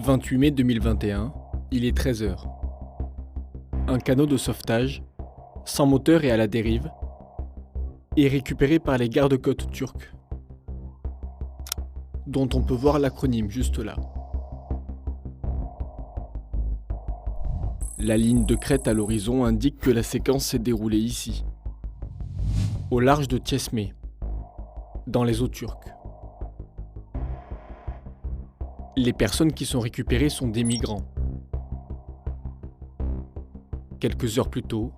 28 mai 2021, il est 13h. Un canot de sauvetage, sans moteur et à la dérive, est récupéré par les gardes-côtes turcs, dont on peut voir l'acronyme juste là. La ligne de crête à l'horizon indique que la séquence s'est déroulée ici, au large de Çeşme, dans les eaux turques. Les personnes qui sont récupérées sont des migrants. Quelques heures plus tôt,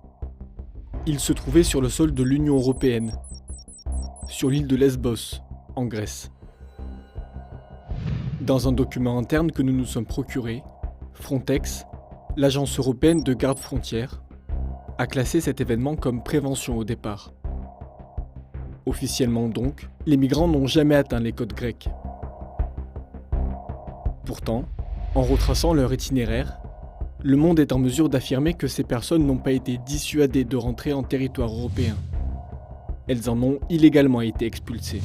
ils se trouvaient sur le sol de l'Union européenne, sur l'île de Lesbos, en Grèce. Dans un document interne que nous nous sommes procurés, Frontex, l'agence européenne de garde-frontières, a classé cet événement comme prévention au départ. Officiellement donc, les migrants n'ont jamais atteint les côtes grecques. Pourtant, en retraçant leur itinéraire, le Monde est en mesure d'affirmer que ces personnes n'ont pas été dissuadées de rentrer en territoire européen. Elles en ont illégalement été expulsées.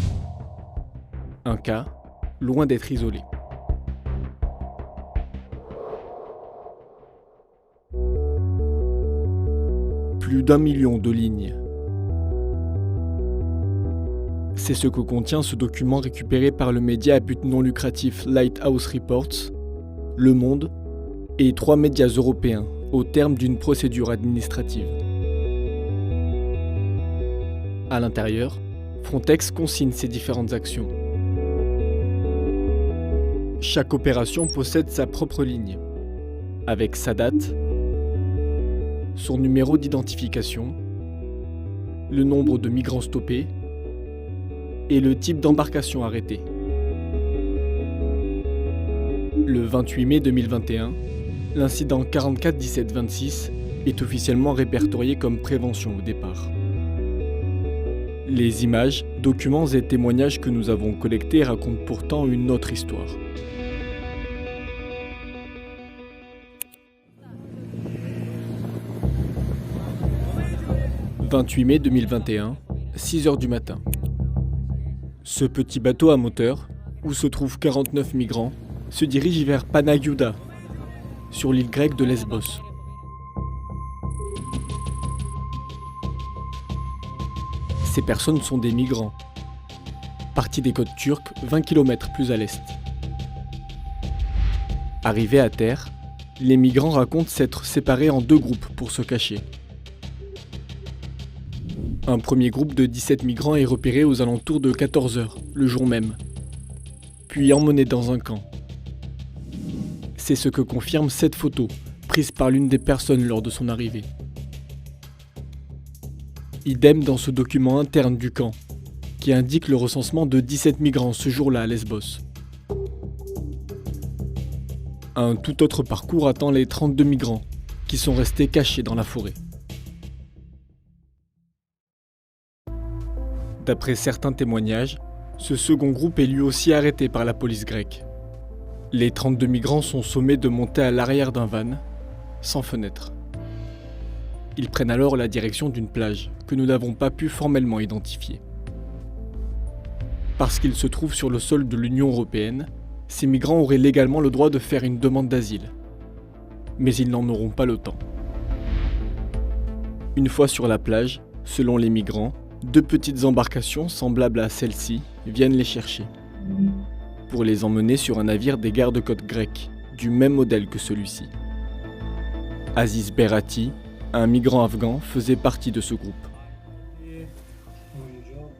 Un cas, loin d'être isolé. Plus d'1 million de lignes. C'est ce que contient ce document récupéré par le média à but non lucratif Lighthouse Reports, Le Monde et 3 médias européens au terme d'une procédure administrative. À l'intérieur, Frontex consigne ses différentes actions. Chaque opération possède sa propre ligne, avec sa date, son numéro d'identification, le nombre de migrants stoppés et le type d'embarcation arrêtée. Le 28 mai 2021, l'incident 44 17 26 est officiellement répertorié comme prévention au départ. Les images, documents et témoignages que nous avons collectés racontent pourtant une autre histoire. « 28 mai 2021, 6h du matin. Ce petit bateau à moteur, où se trouvent 49 migrants, se dirige vers Panagiouda, sur l'île grecque de Lesbos. Ces personnes sont des migrants, partis des côtes turques 20 km plus à l'est. Arrivés à terre, les migrants racontent s'être séparés en 2 groupes pour se cacher. Un premier groupe de 17 migrants est repéré aux alentours de 14h, le jour même, puis emmené dans un camp. C'est ce que confirme cette photo, prise par l'une des personnes lors de son arrivée. Idem dans ce document interne du camp, qui indique le recensement de 17 migrants ce jour-là à Lesbos. Un tout autre parcours attend les 32 migrants, qui sont restés cachés dans la forêt. D'après certains témoignages, ce second groupe est lui aussi arrêté par la police grecque. Les 32 migrants sont sommés de monter à l'arrière d'un van, sans fenêtre. Ils prennent alors la direction d'une plage que nous n'avons pas pu formellement identifier. Parce qu'ils se trouvent sur le sol de l'Union européenne, ces migrants auraient légalement le droit de faire une demande d'asile. Mais ils n'en auront pas le temps. Une fois sur la plage, selon les migrants, 2 petites embarcations semblables à celle-ci viennent les chercher, pour les emmener sur un navire des gardes-côtes grecs, du même modèle que celui-ci. Aziz Berati, un migrant afghan, faisait partie de ce groupe.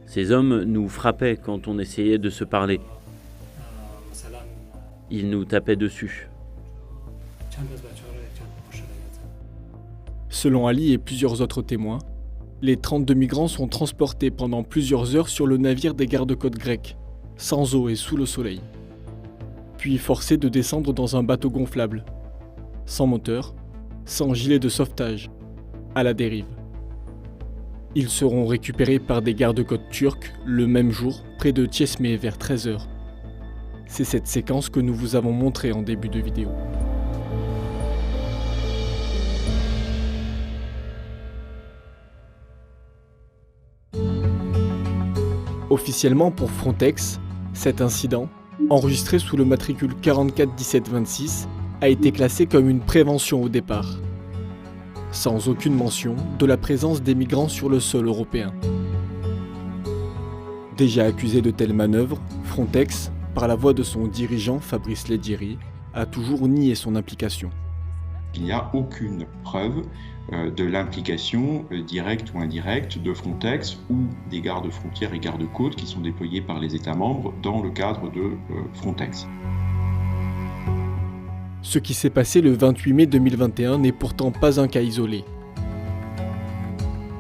Ces hommes nous frappaient quand on essayait de se parler. Ils nous tapaient dessus. Selon Ali et plusieurs autres témoins, les 32 migrants sont transportés pendant plusieurs heures sur le navire des gardes-côtes grecs, sans eau et sous le soleil. Puis forcés de descendre dans un bateau gonflable, sans moteur, sans gilet de sauvetage, à la dérive. Ils seront récupérés par des gardes-côtes turcs le même jour, près de Çeşme vers 13h. C'est cette séquence que nous vous avons montrée en début de vidéo. Officiellement pour Frontex, cet incident, enregistré sous le matricule 44 17 26, a été classé comme une prévention au départ, sans aucune mention de la présence des migrants sur le sol européen. Déjà accusé de telles manœuvres, Frontex, par la voix de son dirigeant Fabrice Leggeri, a toujours nié son implication. Il n'y a aucune preuve de l'implication directe ou indirecte de Frontex ou des gardes-frontières et gardes-côtes qui sont déployés par les États membres dans le cadre de Frontex. Ce qui s'est passé le 28 mai 2021 n'est pourtant pas un cas isolé.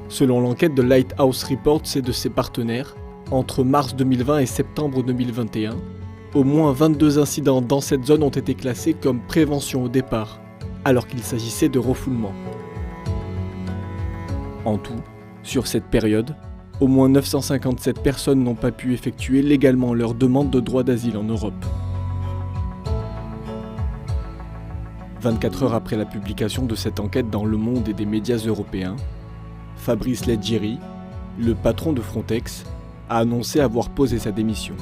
Selon l'enquête de Lighthouse Reports et de ses partenaires, entre mars 2020 et septembre 2021, au moins 22 incidents dans cette zone ont été classés comme prévention au départ, alors qu'il s'agissait de refoulement. En tout, sur cette période, au moins 957 personnes n'ont pas pu effectuer légalement leur demande de droit d'asile en Europe. 24 heures après la publication de cette enquête dans Le Monde et des médias européens, Fabrice Leggeri, le patron de Frontex, a annoncé avoir posé sa démission.